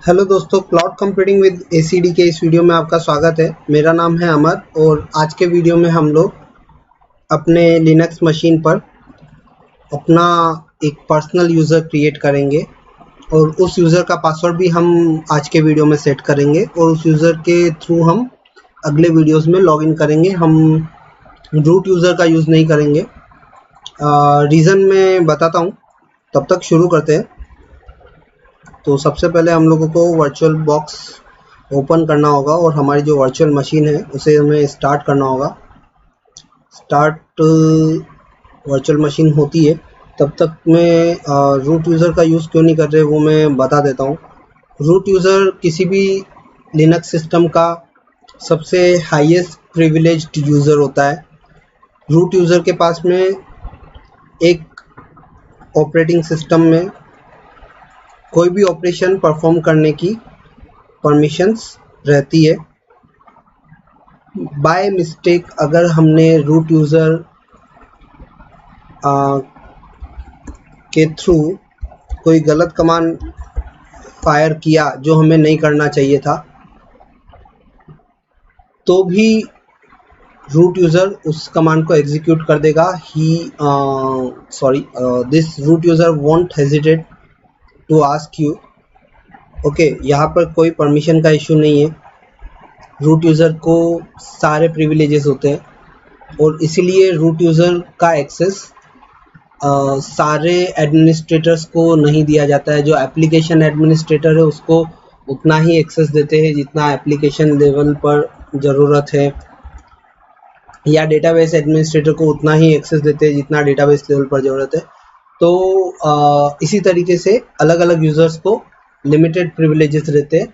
Hello दोस्तों, cloud computing with ACD के इस वीडियो में आपका स्वागत है। मेरा नाम है अमर और आज के वीडियो में हम लोग अपने लिनक्स मशीन पर अपना एक पर्सनल यूज़र क्रिएट करेंगे और उस यूज़र का पासवर्ड भी हम आज के वीडियो में सेट करेंगे और उस यूज़र के थ्रू हम अगले वीडियोस में लॉगिन करेंगे। हम रूट यूज़र का यूज़ नहीं करेंगे। रीज़न मैं बताता हूँ, तब तक शुरू करते हैं। तो सबसे पहले हम लोगों को वर्चुअल बॉक्स ओपन करना होगा और हमारी जो वर्चुअल मशीन है उसे हमें स्टार्ट करना होगा। स्टार्ट वर्चुअल मशीन होती है तब तक मैं रूट यूज़र का यूज़ क्यों नहीं कर रहे वो मैं बता देता हूँ। रूट यूज़र किसी भी लिनक्स सिस्टम का सबसे हाईएस्ट प्रिविलेज्ड यूज़र होता है। रूट यूज़र के पास में एक ऑपरेटिंग सिस्टम में कोई भी ऑपरेशन परफॉर्म करने की परमिशंस रहती है। बाय मिस्टेक अगर हमने रूट यूज़र के थ्रू कोई गलत कमांड फायर किया जो हमें नहीं करना चाहिए था, तो भी रूट यूज़र उस कमांड को एग्जीक्यूट कर देगा। This root user won't hesitate to ask you. Okay, यहाँ पर कोई परमिशन का इशू नहीं है। रूट यूज़र को सारे प्रिविलेजेस होते हैं और इसीलिए रूट यूज़र का एक्सेस सारे एडमिनिस्ट्रेटर्स को नहीं दिया जाता है। जो एप्लीकेशन एडमिनिस्ट्रेटर है उसको उतना ही एक्सेस देते हैं जितना एप्लीकेशन लेवल पर ज़रूरत है, या डेटाबेस एडमिनिस्ट्रेटर को उतना ही एक्सेस देते हैं जितना डेटाबेस लेवल पर ज़रूरत है। तो इसी तरीके से अलग अलग यूज़र्स को लिमिटेड प्रिविलेजेस रहते हैं,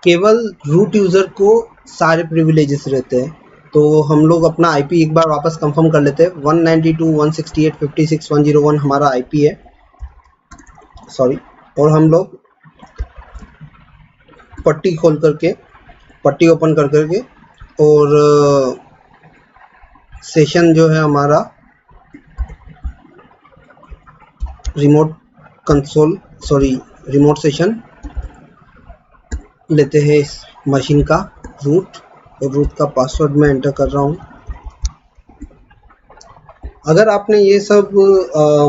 केवल रूट यूज़र को सारे प्रिविलेजेस रहते हैं। तो हम लोग अपना आईपी एक बार वापस कंफर्म कर लेते हैं। 192.168.56.101 हमारा आईपी है, और हम लोग पट्टी ओपन कर करके और सेशन जो है हमारा रिमोट सेशन लेते हैं इस मशीन का रूट, और रूट का पासवर्ड मैं एंटर कर रहा हूँ। अगर आपने ये सब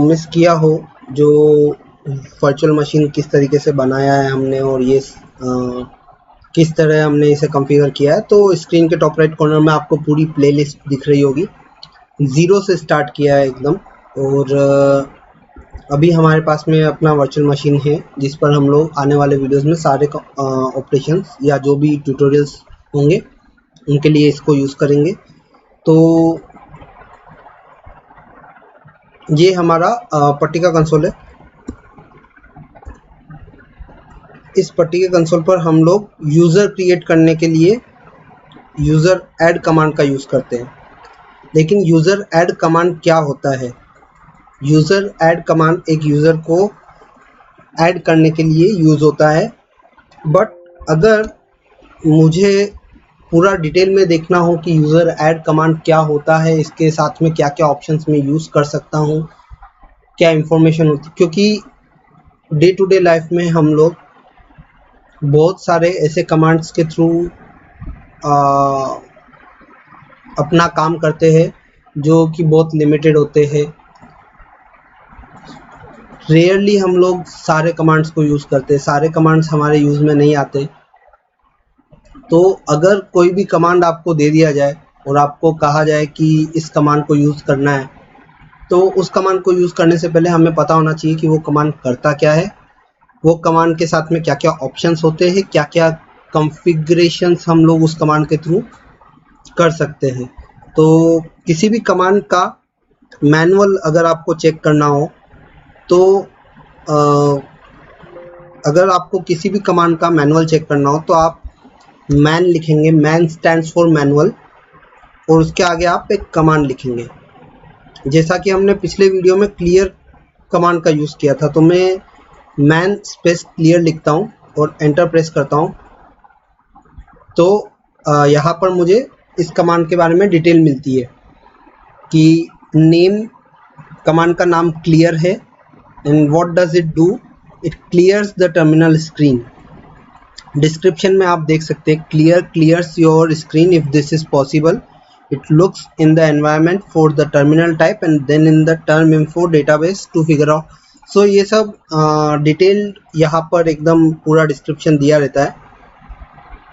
मिस किया हो, जो वर्चुअल मशीन किस तरीके से बनाया है हमने और ये किस तरह हमने इसे कॉन्फ़िगर किया है, तो स्क्रीन के टॉप राइट कॉर्नर में आपको पूरी प्लेलिस्ट दिख रही होगी। 0 से स्टार्ट किया है एकदम, और अभी हमारे पास में अपना वर्चुअल मशीन है जिस पर हम लोग आने वाले वीडियोस में सारे ऑपरेशंस या जो भी ट्यूटोरियल्स होंगे उनके लिए इसको यूज़ करेंगे। तो ये हमारा पट्टी का कंसोल है। इस पट्टी के कंसोल पर हम लोग यूज़र क्रिएट करने के लिए यूज़र ऐड कमांड का यूज़ करते हैं। लेकिन यूज़र ऐड कमांड क्या होता है? यूज़र ऐड कमांड एक यूज़र को ऐड करने के लिए यूज़ होता है, बट अगर मुझे पूरा डिटेल में देखना हो कि यूज़र ऐड कमांड क्या होता है, इसके साथ में क्या क्या ऑप्शंस में यूज़ कर सकता हूँ, क्या इंफॉर्मेशन होती, क्योंकि डे टू डे लाइफ में हम लोग बहुत सारे ऐसे कमांड्स के थ्रू अपना काम करते हैं जो कि बहुत लिमिटेड होते हैं। रेयरली हम लोग सारे कमांड्स को यूज़ करते हैं, सारे कमांड्स हमारे यूज़ में नहीं आते। तो अगर कोई भी कमांड आपको दे दिया जाए और आपको कहा जाए कि इस कमांड को यूज़ करना है, तो उस कमांड को यूज़ करने से पहले हमें पता होना चाहिए कि वो कमांड करता क्या है, वो कमांड के साथ में क्या क्या ऑप्शंस होते हैं, क्या क्या कॉन्फ़िगरेशंस हम लोग उस कमांड के थ्रू कर सकते हैं। तो किसी भी कमांड का मैनुअल अगर आपको चेक करना हो, तो अगर आपको किसी भी कमांड का मैनुअल चेक करना हो तो आप मैन लिखेंगे, मैन स्टैंड्स फॉर मैनुअल, और उसके आगे आप एक कमांड लिखेंगे। जैसा कि हमने पिछले वीडियो में क्लियर कमांड का यूज़ किया था, तो मैं मैन स्पेस क्लियर लिखता हूँ और एंटर प्रेस करता हूँ। तो यहाँ पर मुझे इस कमांड के बारे में डिटेल मिलती है कि कमांड का नाम क्लियर है, and what does it do, it clears the terminal screen. Description में आप देख सकते हैं clears your screen if this is possible, it looks in the environment for the terminal type and then in the term info database to figure out. So ये सब detail यहाँ पर एकदम पूरा डिस्क्रिप्शन दिया रहता है।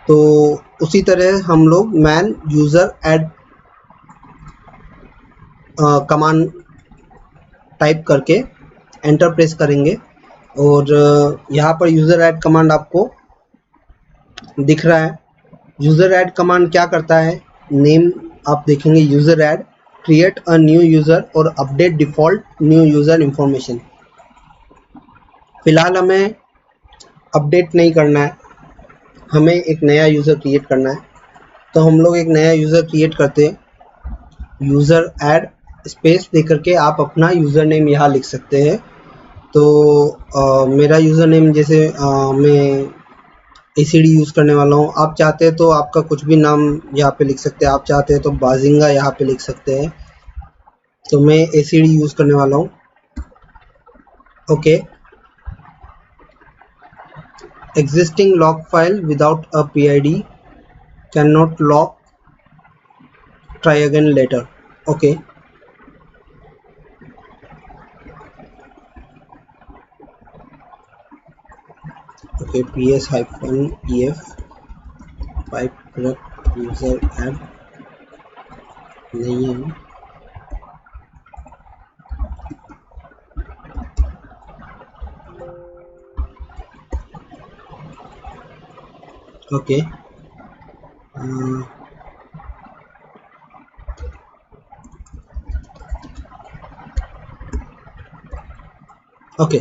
तो उसी तरह हम लोग man user add command type करके एंटर प्रेस करेंगे और यहाँ पर यूज़र ऐड कमांड आपको दिख रहा है। यूज़र ऐड कमांड क्या करता है, नेम आप देखेंगे user add, create a new user और update default new user information. फ़िलहाल हमें अपडेट नहीं करना है, हमें एक नया यूज़र क्रिएट करना है। तो हम लोग एक नया यूज़र क्रिएट करते हैं, यूज़र ऐड स्पेस दे करके आप अपना यूज़र नेम यहाँ लिख सकते हैं। तो मेरा यूज़र नेम जैसे मैं ACD यूज़ करने वाला हूँ, आप चाहते हैं तो आपका कुछ भी नाम यहाँ पे लिख सकते हैं, आप चाहते हैं तो बाजिंगा यहाँ पे लिख सकते हैं। तो मैं ACD यूज़ करने वाला हूँ। Okay, existing log file without a PID can not lock, try again later. Okay, okay, PS-EF pipe product user add नहीं है। ओके, ओके,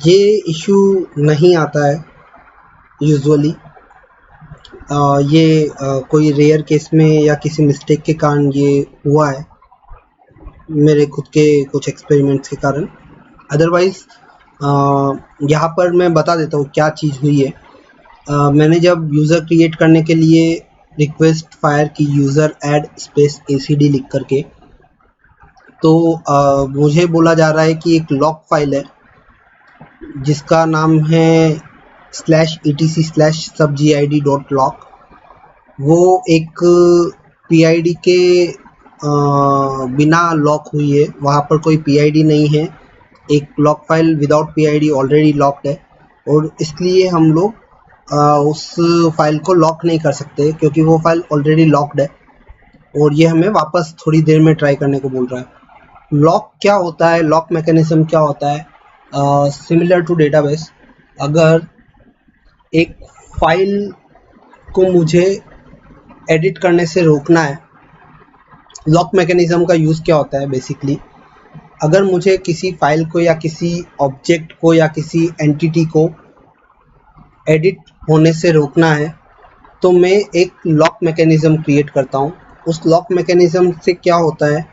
ये इशू नहीं आता है यूजुअली, ये कोई रेयर केस में या किसी मिस्टेक के कारण ये हुआ है, मेरे खुद के कुछ एक्सपेरिमेंट्स के कारण। अदरवाइज़ यहाँ पर मैं बता देता हूँ क्या चीज़ हुई है। मैंने जब यूज़र क्रिएट करने के लिए रिक्वेस्ट फायर की यूज़र ऐड स्पेस ACD लिख करके, तो मुझे बोला जा रहा है कि एक लॉक फाइल है जिसका नाम है /etc/subgid.lock, वो एक PID के बिना लॉक हुई है, वहाँ पर कोई PID नहीं है, एक lock file without PID already locked है और इसलिए हम लोग उस फाइल को लॉक नहीं कर सकते क्योंकि वो फाइल ऑलरेडी लॉक्ड है और ये हमें वापस थोड़ी देर में ट्राई करने को बोल रहा है। लॉक क्या होता है, लॉक मैकेनिज्म क्या होता है? सिमिलर टू डेटाबेस, अगर एक फाइल को मुझे एडिट करने से रोकना है, लॉक मैकेनिज्म का यूज़ क्या होता है बेसिकली, अगर मुझे किसी फाइल को या किसी ऑब्जेक्ट को या किसी एंटिटी को एडिट होने से रोकना है तो मैं एक लॉक मैकेनिज्म क्रिएट करता हूँ। उस लॉक मैकेनिज्म से क्या होता है,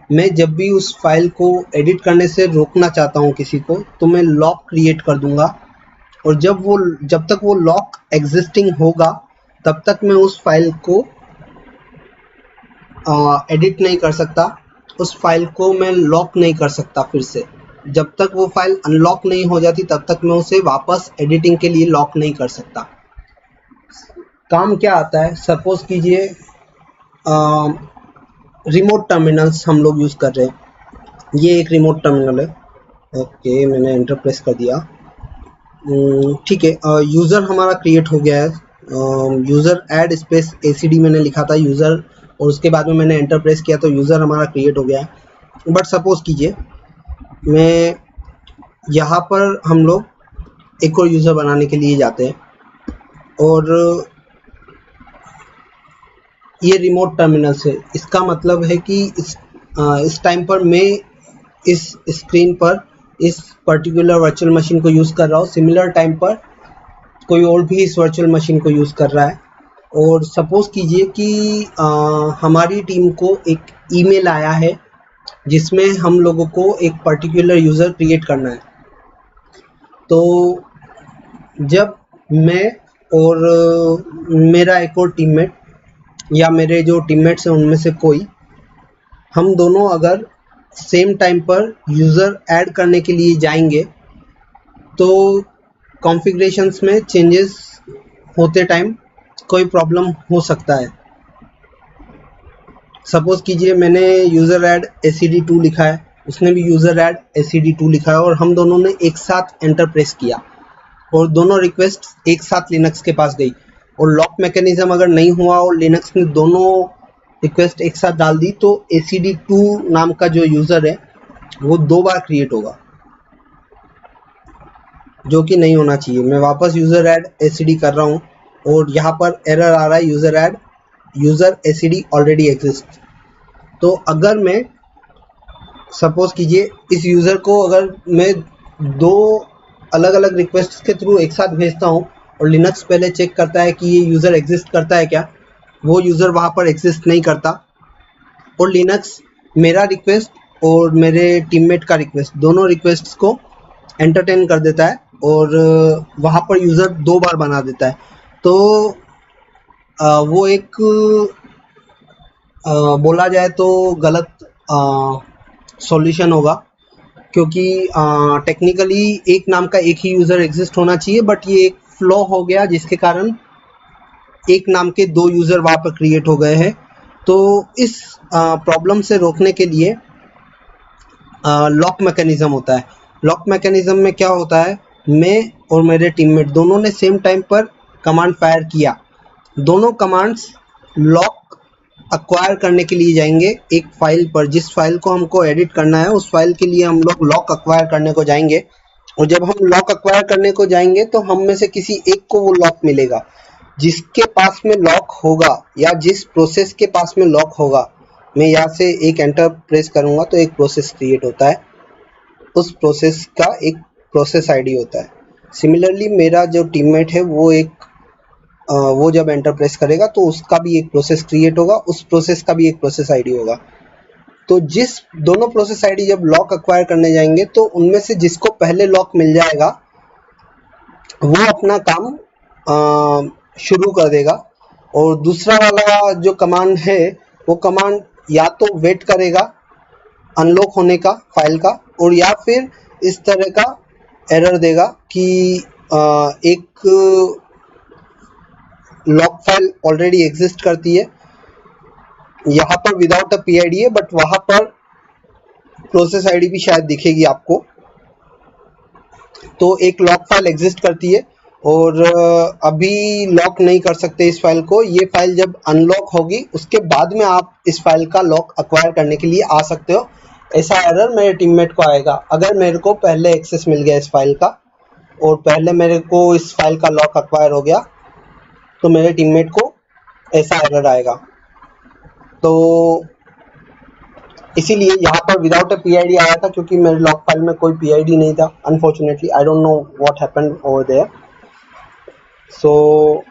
मैं जब भी उस फाइल को एडिट करने से रोकना चाहता हूँ किसी को, तो मैं लॉक क्रिएट कर दूंगा और जब तक वो लॉक एग्जिस्टिंग होगा तब तक मैं उस फाइल को एडिट नहीं कर सकता, उस फाइल को मैं लॉक नहीं कर सकता फिर से। जब तक वो फाइल अनलॉक नहीं हो जाती तब तक मैं उसे वापस एडिटिंग के लिए लॉक नहीं कर सकता। काम क्या आता है, सपोज कीजिए रिमोट टर्मिनल्स हम लोग यूज़ कर रहे हैं, ये एक रिमोट टर्मिनल है। ओके, मैंने एंटर प्रेस कर दिया। ठीक है, यूज़र हमारा क्रिएट हो गया है। यूज़र ऐड स्पेस ACD मैंने लिखा था यूज़र और उसके बाद में मैंने एंटर प्रेस किया तो यूज़र हमारा क्रिएट हो गया है। बट सपोज कीजिए मैं यहाँ पर हम लोग एक और यूज़र बनाने के लिए जाते हैं और ये रिमोट टर्मिनल है, इसका मतलब है कि इस टाइम पर मैं इस स्क्रीन पर इस पर्टिकुलर वर्चुअल मशीन को यूज़ कर रहा हूँ, सिमिलर टाइम पर कोई और भी इस वर्चुअल मशीन को यूज़ कर रहा है। और सपोज कीजिए कि हमारी टीम को एक ईमेल आया है जिसमें हम लोगों को एक पर्टिकुलर यूज़र क्रिएट करना है। तो जब मैं और मेरा एक और टीममेट या मेरे जो टीममेट्स हैं उनमें से कोई, हम दोनों अगर सेम टाइम पर यूज़र ऐड करने के लिए जाएंगे तो कॉन्फ़िगरेशंस में चेंजेस होते टाइम कोई प्रॉब्लम हो सकता है। सपोज कीजिए मैंने यूज़र ऐड acd2 लिखा है, उसने भी यूज़र ऐड acd2 लिखा है और हम दोनों ने एक साथ एंटर प्रेस किया और दोनों रिक्वेस्ट एक साथ लिनक्स के पास गई और लॉक मैकेनिज्म अगर नहीं हुआ और लिनक्स ने दोनों रिक्वेस्ट एक साथ डाल दी तो acd2 नाम का जो यूज़र है वो 2 बार क्रिएट होगा, जो कि नहीं होना चाहिए। मैं वापस यूज़र ऐड acd कर रहा हूँ और यहाँ पर एरर आ रहा है user add user acd already exist. तो अगर मैं सपोज कीजिए इस यूज़र को अगर मैं 2 अलग अलग रिक्वेस्ट के थ्रू एक साथ भेजता हूँ और लिनक्स पहले चेक करता है कि ये यूज़र एग्जिस्ट करता है क्या, वो यूज़र वहाँ पर एग्जिस्ट नहीं करता और लिनक्स मेरा रिक्वेस्ट और मेरे टीममेट का रिक्वेस्ट दोनों रिक्वेस्ट्स को एंटरटेन कर देता है और वहाँ पर यूज़र 2 बार बना देता है। तो वो एक बोला जाए तो गलत सॉल्यूशन होगा, क्योंकि टेक्निकली एक नाम का एक ही यूज़र एग्जिस्ट होना चाहिए, बट ये एक फ्लॉ हो गया जिसके कारण एक नाम के 2 यूज़र वहाँ पर क्रिएट हो गए हैं। तो इस प्रॉब्लम से रोकने के लिए लॉक मैकेनिज्म होता है। लॉक मैकेनिज्म में क्या होता है, मैं और मेरे टीममेट दोनों ने सेम टाइम पर कमांड फायर किया, दोनों कमांड्स लॉक अक्वायर करने के लिए जाएंगे एक फाइल पर, जिस फाइल को हमको एडिट करना है उस फाइल के लिए हम लोग लॉक अक्वायर करने को जाएंगे और जब हम लॉक अक्वायर करने को जाएंगे तो हम में से किसी एक को वो लॉक मिलेगा। जिसके पास में लॉक होगा या जिस प्रोसेस के पास में लॉक होगा, मैं यहाँ से एक एंटर प्रेस करूँगा तो एक प्रोसेस क्रिएट होता है, उस प्रोसेस का एक प्रोसेस आईडी होता है। सिमिलरली मेरा जो टीममेट है वो जब एंटर प्रेस करेगा तो उसका भी एक प्रोसेस क्रिएट होगा, उस प्रोसेस का भी एक प्रोसेस आईडी होगा। तो जिस दोनों प्रोसेस आईडी जब लॉक अक्वायर करने जाएंगे तो उनमें से जिसको पहले लॉक मिल जाएगा वो अपना काम शुरू कर देगा और दूसरा वाला जो कमांड है वो कमांड या तो वेट करेगा अनलॉक होने का फाइल का, और या फिर इस तरह का एरर देगा कि एक लॉक फाइल ऑलरेडी एग्जिस्ट करती है, यहाँ पर विदाउट अ पीआईडी है बट वहाँ पर प्रोसेस आईडी भी शायद दिखेगी आपको। तो एक लॉक फाइल एग्जिस्ट करती है और अभी लॉक नहीं कर सकते इस फाइल को, ये फाइल जब अनलॉक होगी उसके बाद में आप इस फाइल का लॉक अक्वायर करने के लिए आ सकते हो। ऐसा एरर मेरे टीममेट को आएगा अगर मेरे को पहले एक्सेस मिल गया इस फाइल का और पहले मेरे को इस फाइल का लॉक अक्वायर हो गया तो मेरे टीममेट को ऐसा एरर आएगा। तो इसीलिए यहाँ पर विदाउट अ पीआईडी आया था क्योंकि मेरे लॉक फाइल में कोई पीआईडी नहीं था। Unfortunately I don't know what happened over there. So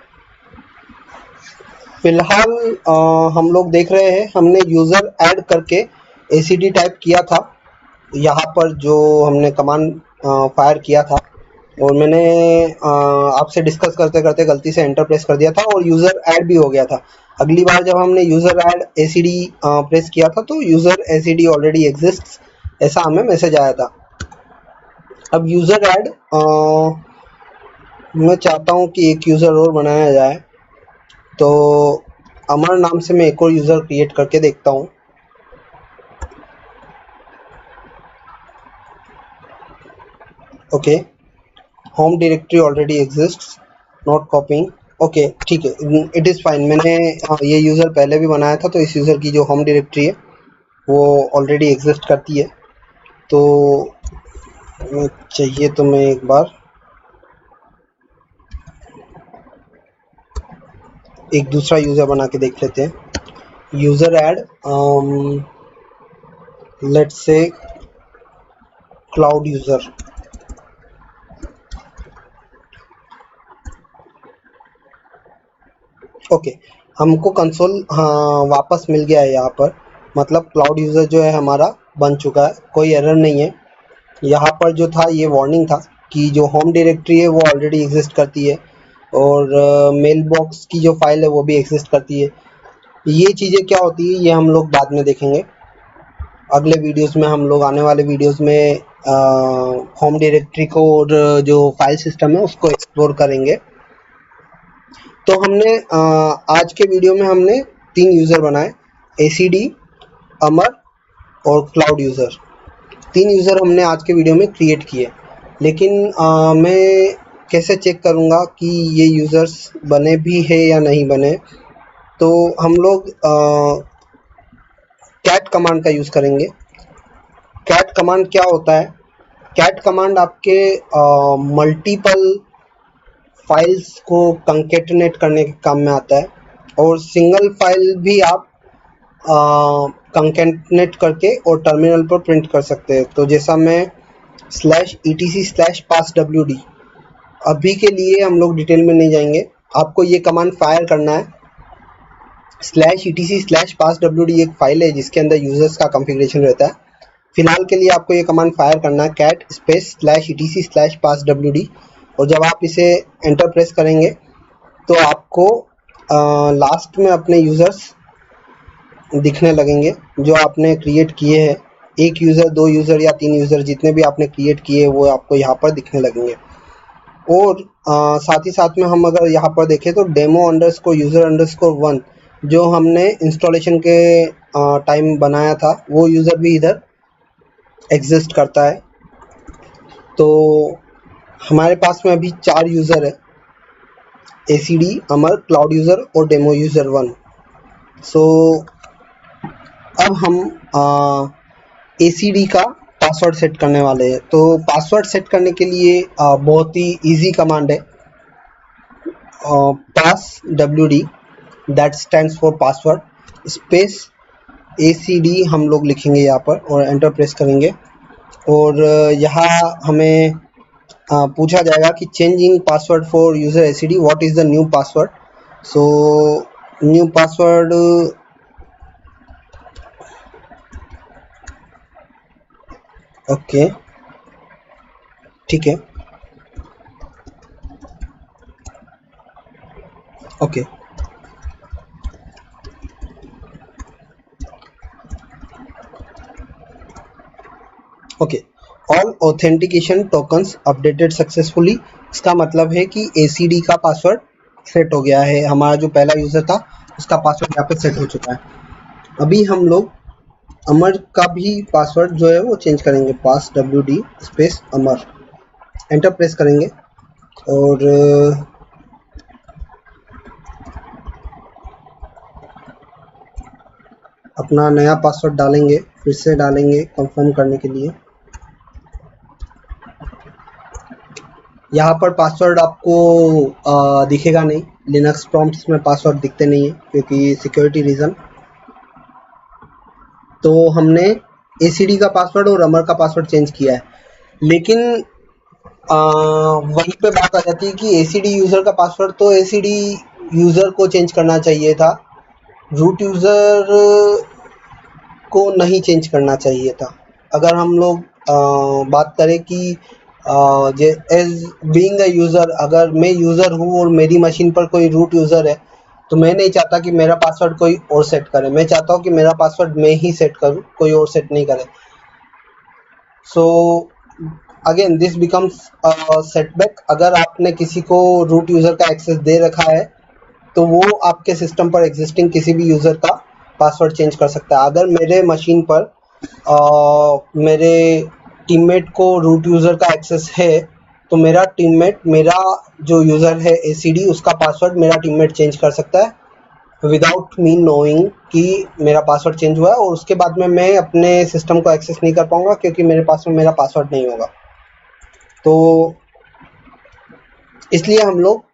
फिलहाल हम लोग देख रहे हैं, हमने यूज़र ऐड करके acd टाइप किया था यहाँ पर जो हमने कमांड फायर किया था और मैंने आपसे डिस्कस करते करते गलती से एंटर प्रेस कर दिया था और यूज़र ऐड भी हो गया था। अगली बार जब हमने यूज़र ऐड acd प्रेस किया था तो यूज़र acd ऑलरेडी एग्जिस्ट ऐसा हमें मैसेज आया था। अब यूज़र ऐड मैं चाहता हूँ कि एक यूज़र और बनाया जाए, तो अमर नाम से मैं एक और यूज़र क्रिएट करके देखता हूँ। Okay, home directory already exists, not copying. Okay ठीक है, इट इज़ फाइन। मैंने ये यूज़र पहले भी बनाया था तो इस यूज़र की जो होम डायरेक्टरी है वो ऑलरेडी एग्जिस्ट करती है। तो चाहिए तो मैं एक बार एक दूसरा यूज़र बना के देख लेते हैं। User add let's say cloud user. Okay, हमको कंसोल वापस मिल गया है यहाँ पर, मतलब क्लाउड यूज़र जो है हमारा बन चुका है, कोई एरर नहीं है। यहाँ पर जो था ये वार्निंग था कि जो होम डायरेक्टरी है वो ऑलरेडी एग्जिस्ट करती है और मेल बॉक्स की जो फाइल है वो भी एग्जिस्ट करती है। ये चीज़ें क्या होती है ये हम लोग बाद में देखेंगे, अगले वीडियोस में हम लोग आने वाले वीडियोस में होम डायरेक्टरी को और जो फाइल सिस्टम है उसको एक्सप्लोर करेंगे। तो हमने आज के वीडियो में हमने 3 यूज़र बनाए, एसीडी, अमर और क्लाउड यूज़र। 3 यूज़र हमने आज के वीडियो में क्रिएट किए। लेकिन मैं कैसे चेक करूँगा कि ये यूज़र्स बने भी है या नहीं बने, तो हम लोग कैट कमांड का यूज़ करेंगे। कैट कमांड क्या होता है? कैट कमांड आपके मल्टीपल फाइल्स को कंकेटनेट करने के काम में आता है, और सिंगल फाइल भी आप कंकेटनेट करके और टर्मिनल पर प्रिंट कर सकते हैं। तो जैसा मैं /etc/passwd, अभी के लिए हम लोग डिटेल में नहीं जाएंगे, आपको ये कमांड फायर करना है। /etc/passwd एक फाइल है जिसके अंदर यूजर्स का कॉन्फ़िगरेशन रहता है। फिलहाल के लिए आपको ये कमांड फायर करना है, cat स्पेस /etc/passwd, और जब आप इसे एंटर प्रेस करेंगे तो आपको लास्ट में अपने यूज़र्स दिखने लगेंगे जो आपने क्रिएट किए हैं। 1 यूज़र, 2 यूज़र या 3 यूज़र, जितने भी आपने क्रिएट किए वो आपको यहाँ पर दिखने लगेंगे। और साथ ही साथ में हम अगर यहाँ पर देखें तो demo_user_1 जो हमने इंस्टॉलेशन के टाइम बनाया था, वो यूज़र भी इधर एग्जिस्ट करता है। तो हमारे पास में अभी 4 यूज़र है, एसीडी, अमर, क्लाउड यूज़र और demo_user_1। सो अब हम एसीडी का पासवर्ड सेट करने वाले हैं। तो पासवर्ड सेट करने के लिए बहुत ही इजी कमांड है, passwd, that stands for password, space ACD हम लोग लिखेंगे यहाँ पर और एंटर प्रेस करेंगे। और यहाँ हमें पूछा जाएगा कि changing password for user ACD, what is the new password. So new password okay, ठीक है, okay. Okay, all authentication tokens updated successfully. इसका मतलब है कि एसीडी का पासवर्ड सेट हो गया है, हमारा जो पहला यूज़र था उसका पासवर्ड यहाँ पे सेट हो चुका है। अभी हम लोग अमर का भी पासवर्ड जो है वो चेंज करेंगे, passwd स्पेस अमर, एंटर प्रेस करेंगे और अपना नया पासवर्ड डालेंगे, फिर से डालेंगे कंफर्म करने के लिए। यहाँ पर पासवर्ड आपको दिखेगा नहीं, लिनक्स प्रॉम्प्ट्स में पासवर्ड दिखते नहीं है क्योंकि सिक्योरिटी रीज़न। तो हमने एसीडी का पासवर्ड और अमर का पासवर्ड चेंज किया है, लेकिन वहीं पे बात आ जाती है कि एसीडी यूज़र का पासवर्ड तो एसीडी यूज़र को चेंज करना चाहिए था, रूट यूज़र को नहीं चेंज करना चाहिए था। अगर हम लोग बात करें कि एज बीइंग अ यूज़र, अगर मैं यूज़र हूँ और मेरी मशीन पर कोई रूट यूज़र है, तो मैं नहीं चाहता कि मेरा पासवर्ड कोई और सेट करे, मैं चाहता हूँ कि मेरा पासवर्ड मैं ही सेट करूँ, कोई और सेट नहीं करे। So again this becomes setback. अगर आपने किसी को रूट यूज़र का एक्सेस दे रखा है तो वो आपके सिस्टम पर एग्जिस्टिंग किसी भी यूज़र का पासवर्ड चेंज कर सकता है। अगर मेरे मशीन पर मेरे टीममेट को रूट यूज़र का एक्सेस है, तो मेरा टीममेट, मेरा जो यूज़र है एसीडी, उसका पासवर्ड मेरा टीममेट चेंज कर सकता है विदाउट मी नोइंग कि मेरा पासवर्ड चेंज हुआ है, और उसके बाद में मैं अपने सिस्टम को एक्सेस नहीं कर पाऊँगा क्योंकि मेरे पास में मेरा पासवर्ड नहीं होगा। तो इसलिए हम लोग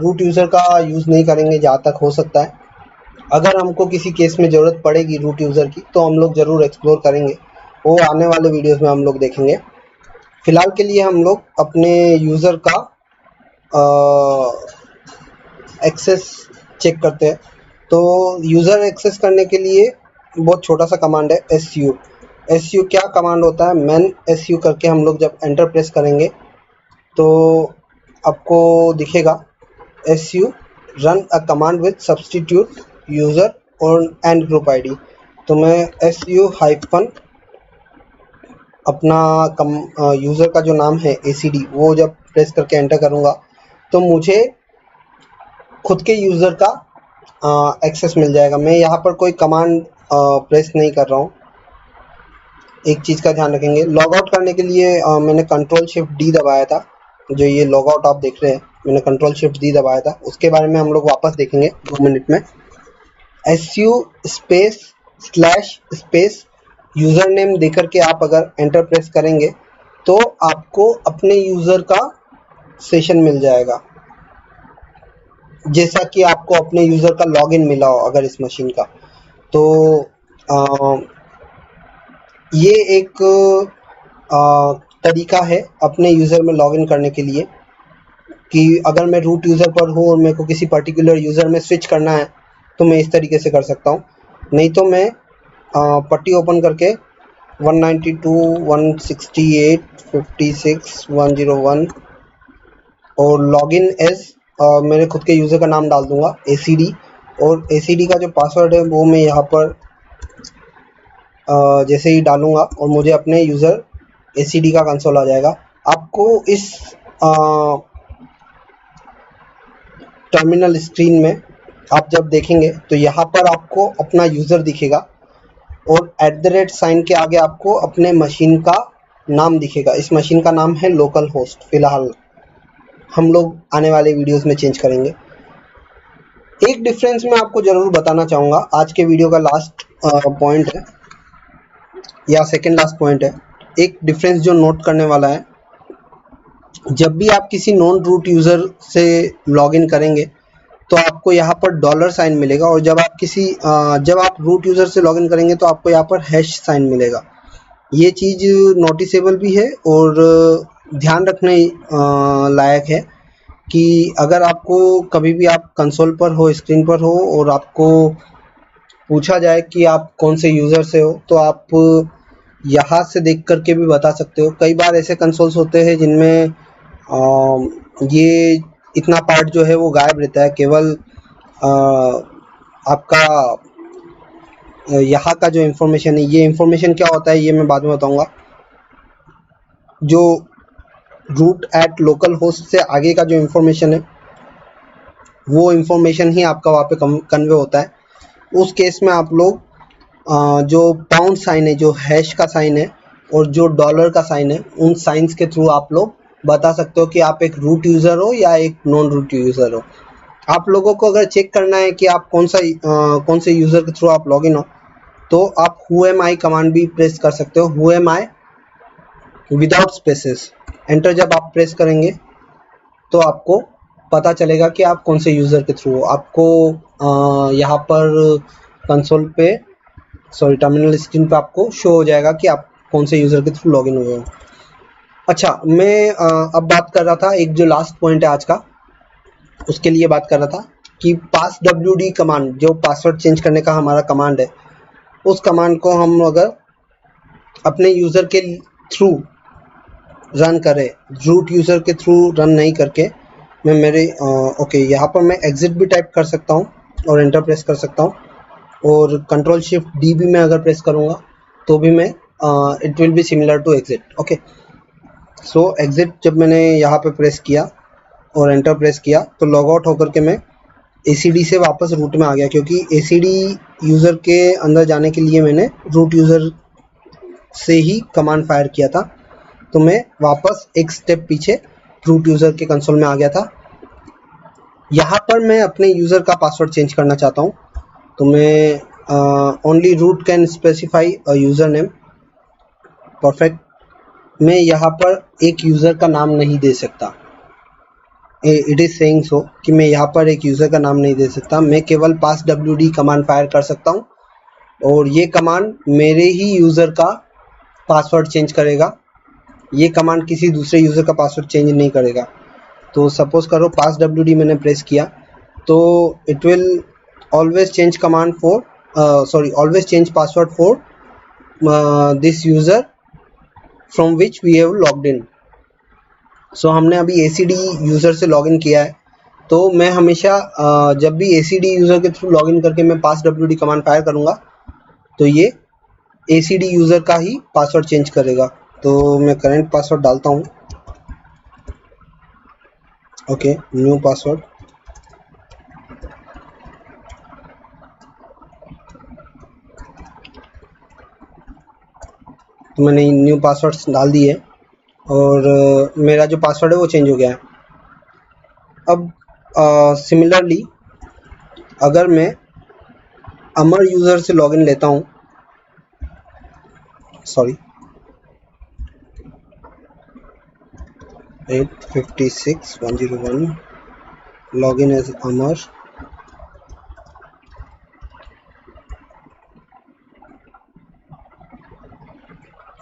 रूट यूज़र का यूज़ नहीं करेंगे जहाँ तक हो सकता है। अगर हमको किसी केस में ज़रूरत पड़ेगी रूट यूज़र की तो हम लोग ज़रूर एक्सप्लोर करेंगे, वो आने वाले वीडियोस में हम लोग देखेंगे। फ़िलहाल के लिए हम लोग अपने यूज़र का एक्सेस चेक करते हैं। तो यूज़र एक्सेस करने के लिए बहुत छोटा सा कमांड है, su क्या कमांड होता है, मैन su करके हम लोग जब एंटर प्रेस करेंगे तो आपको दिखेगा su run a command with substitute user और एंड ग्रुप आईडी। तो मैं su अपना यूज़र का जो नाम है ACD वो जब प्रेस करके एंटर करूँगा तो मुझे खुद के यूज़र का एक्सेस मिल जाएगा। मैं यहाँ पर कोई कमांड प्रेस नहीं कर रहा हूँ। एक चीज़ का ध्यान रखेंगे, लॉग आउट करने के लिए मैंने कंट्रोल शिफ्ट डी दबाया था। जो ये लॉग आउट आप देख रहे हैं, मैंने कंट्रोल शिफ्ट डी दबाया था। उसके बारे में हम लोग वापस देखेंगे 2 मिनट में। SU space slash space user name देकर के आप अगर एंटर प्रेस करेंगे तो आपको अपने यूज़र का सेशन मिल जाएगा, जैसा कि आपको अपने यूज़र का लॉगिन मिला हो अगर इस मशीन का। तो ये एक तरीका है अपने यूज़र में लॉगिन करने के लिए कि अगर मैं रूट यूज़र पर हूँ और मेरे को किसी पर्टिकुलर यूज़र में स्विच करना है तो मैं इस तरीके से कर सकता हूँ। नहीं तो मैं पट्टी ओपन करके 192.168.56.101 और लॉगिन एज मेरे खुद के यूज़र का नाम डाल दूंगा ACD, और ACD का जो पासवर्ड है वो मैं यहाँ पर जैसे ही डालूंगा और मुझे अपने यूज़र ACD का कंसोल आ जाएगा। आपको इस टर्मिनल स्क्रीन में आप जब देखेंगे तो यहाँ पर आपको अपना यूज़र दिखेगा और @ साइन के आगे आपको अपने मशीन का नाम दिखेगा। इस मशीन का नाम है लोकल होस्ट। फिलहाल हम लोग आने वाले वीडियोस में चेंज करेंगे। एक डिफरेंस मैं आपको ज़रूर बताना चाहूँगा, आज के वीडियो का लास्ट पॉइंट है या सेकंड लास्ट पॉइंट है। एक डिफरेंस जो नोट करने वाला है, जब भी आप किसी नॉन रूट यूज़र से लॉगिन करेंगे तो आपको यहाँ पर डॉलर साइन मिलेगा, और जब आप रूट यूज़र से लॉगिन करेंगे तो आपको यहाँ पर हैश साइन मिलेगा। ये चीज़ नोटिसेबल भी है और ध्यान रखने लायक है कि अगर आपको कभी भी आप कंसोल पर हो, स्क्रीन पर हो और आपको पूछा जाए कि आप कौन से यूज़र से हो, तो आप यहाँ से देख करके भी बता सकते हो। कई बार ऐसे कंसोल्स होते हैं जिनमें ये इतना पार्ट जो है वो गायब रहता है, केवल आपका यहाँ का जो इन्फॉर्मेशन है। ये इन्फॉर्मेशन क्या होता है ये मैं बाद में बताऊँगा। जो रूट @ लोकल होस्ट से आगे का जो इन्फॉर्मेशन है वो इन्फॉर्मेशन ही आपका वहाँ पे कन्वे होता है। उस केस में आप लोग जो पाउंड साइन है, जो हैश का साइन है और जो डॉलर का साइन है, उन साइंस के थ्रू आप लोग बता सकते हो कि आप एक रूट यूज़र हो या एक नॉन रूट यूज़र हो। आप लोगों को अगर चेक करना है कि आप कौन से यूज़र के थ्रू आप लॉगिन हो, तो आप who am I कमांड भी प्रेस कर सकते हो। who am I without spaces enter जब आप प्रेस करेंगे तो आपको पता चलेगा कि आप कौन से यूज़र के थ्रू हो। आपको यहाँ पर कंसोल पे टर्मिनल स्क्रीन पे आपको शो हो जाएगा कि आप कौन से यूज़र के थ्रू लॉगिन हुए हो। अच्छा, मैं अब बात कर रहा था, एक जो लास्ट पॉइंट है आज का उसके लिए बात कर रहा था कि passwd कमांड, जो पासवर्ड चेंज करने का हमारा कमांड है, उस कमांड को हम अगर अपने यूज़र के थ्रू रन करें, रूट यूज़र के थ्रू रन नहीं करके, मैं मेरे ओके यहाँ पर मैं एग्जिट भी टाइप कर सकता हूँ और एंटर प्रेस कर सकता हूँ, और कंट्रोल शिफ्ट डी भी मैं अगर प्रेस करूँगा तो भी मैं it will be similar to exit. Okay, so exit जब मैंने यहाँ पे प्रेस किया और एंटर प्रेस किया तो लॉग आउट होकर के मैं ACD से वापस रूट में आ गया, क्योंकि ACD यूज़र के अंदर जाने के लिए मैंने रूट यूज़र से ही कमांड फायर किया था। तो मैं वापस एक स्टेप पीछे रूट यूज़र के कंसोल में आ गया था। यहाँ पर मैं अपने यूज़र का पासवर्ड चेंज करना चाहता हूँ, तो मैं only root can specify a user name. Perfect. मैं यहाँ पर एक यूज़र का नाम नहीं दे सकता, इट इज़ सेइंग सो कि मैं यहाँ पर एक यूज़र का नाम नहीं दे सकता। मैं केवल passwd कमांड फायर कर सकता हूँ और ये कमांड मेरे ही यूज़र का पासवर्ड चेंज करेगा। ये कमांड किसी दूसरे यूज़र का पासवर्ड चेंज नहीं करेगा। तो सपोज करो passwd मैंने प्रेस किया तो it will always change command for always change password for this user from which we have logged in. So हमने अभी ACD यूज़र से लॉगिन किया है, तो मैं हमेशा जब भी ACD यूज़र के थ्रू लॉगिन करके मैं passwd कमांड फायर करूँगा तो ये ACD यूज़र का ही पासवर्ड चेंज करेगा। तो मैं करंट पासवर्ड डालता हूँ। Okay, new password. तो मैंने न्यू पासवर्ड डाल दिए और मेरा जो पासवर्ड है वो चेंज हो गया है। अब सिमिलरली अगर मैं अमर यूज़र से लॉगिन लेता हूँ, सॉरी 856101 लॉगिन एज अमर।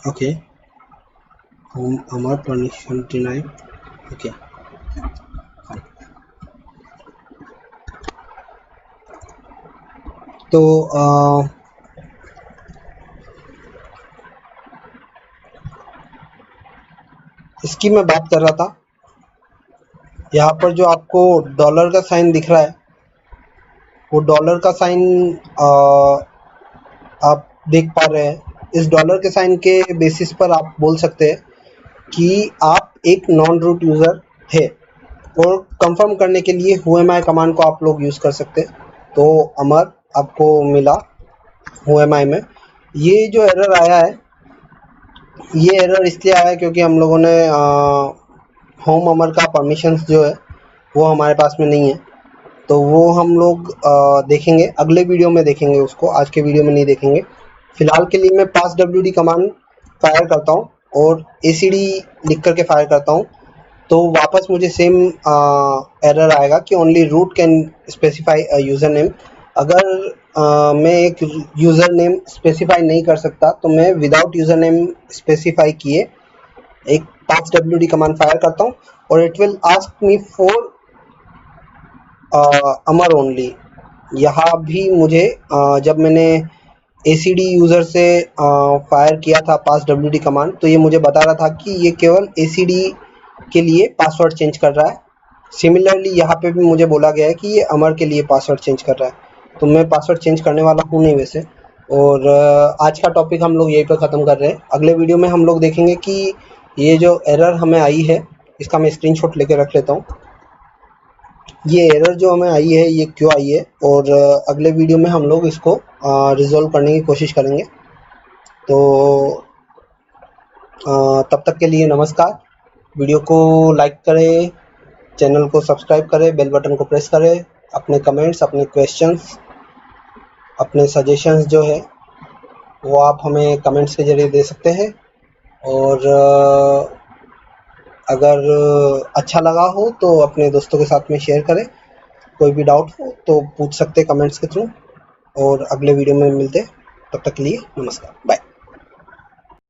ओके, होम अमर परमिशन डिनाई। ओके, तो इसकी मैं बात कर रहा था। यहाँ पर जो आपको डॉलर का साइन दिख रहा है, वो डॉलर का साइन आप देख पा रहे हैं। इस डॉलर के साइन के बेसिस पर आप बोल सकते हैं कि आप एक नॉन रूट यूज़र है। और कंफर्म करने के लिए whoami कमांड को आप लोग यूज़ कर सकते हैं। तो अमर आपको मिला whoami में। ये जो एरर आया है, ये एरर इसलिए आया है क्योंकि हम लोगों ने होम अमर का परमिशंस जो है वो हमारे पास में नहीं है। तो वो हम लोग देखेंगे अगले वीडियो में, देखेंगे उसको, आज के वीडियो में नहीं देखेंगे। फिलहाल के लिए मैं पास wd कमांड फायर करता हूँ और acd लिख करके फायर करता हूँ, तो वापस मुझे सेम एरर आएगा कि only root can specify a user name. अगर मैं एक यूज़र नेम स्पेसिफाई नहीं कर सकता तो मैं विदाउट यूज़र नेम स्पेसिफाई किए एक पास wd कमांड फायर करता हूँ और it will ask me for Amar only. यहाँ भी मुझे जब मैंने acd यूज़र से फायर किया था पास wd कमांड, तो ये मुझे बता रहा था कि ये केवल acd के लिए पासवर्ड चेंज कर रहा है। सिमिलरली यहाँ पे भी मुझे बोला गया है कि ये अमर के लिए पासवर्ड चेंज कर रहा है। तो मैं पासवर्ड चेंज करने वाला हूँ नहीं वैसे। और आज का टॉपिक हम लोग यहीं पर ख़त्म कर रहे हैं। अगले वीडियो में हम लोग देखेंगे कि ये जो एरर हमें आई है, इसका मैं स्क्रीनशॉट लेके रख लेता हूँ। ये एरर जो हमें आई है ये क्यों आई है, और अगले वीडियो में हम लोग इसको रिजॉल्व करने की कोशिश करेंगे। तो तब तक के लिए नमस्कार। वीडियो को लाइक करें, चैनल को सब्सक्राइब करें, बेल बटन को प्रेस करें। अपने कमेंट्स, अपने क्वेश्चंस, अपने सजेशंस जो है वो आप हमें कमेंट्स के ज़रिए दे सकते हैं। और अगर अच्छा लगा हो तो अपने दोस्तों के साथ में शेयर करें। कोई भी डाउट हो तो पूछ सकते हैं कमेंट्स के थ्रू। और अगले वीडियो में मिलते हैं, तब तक के लिए नमस्कार, बाय।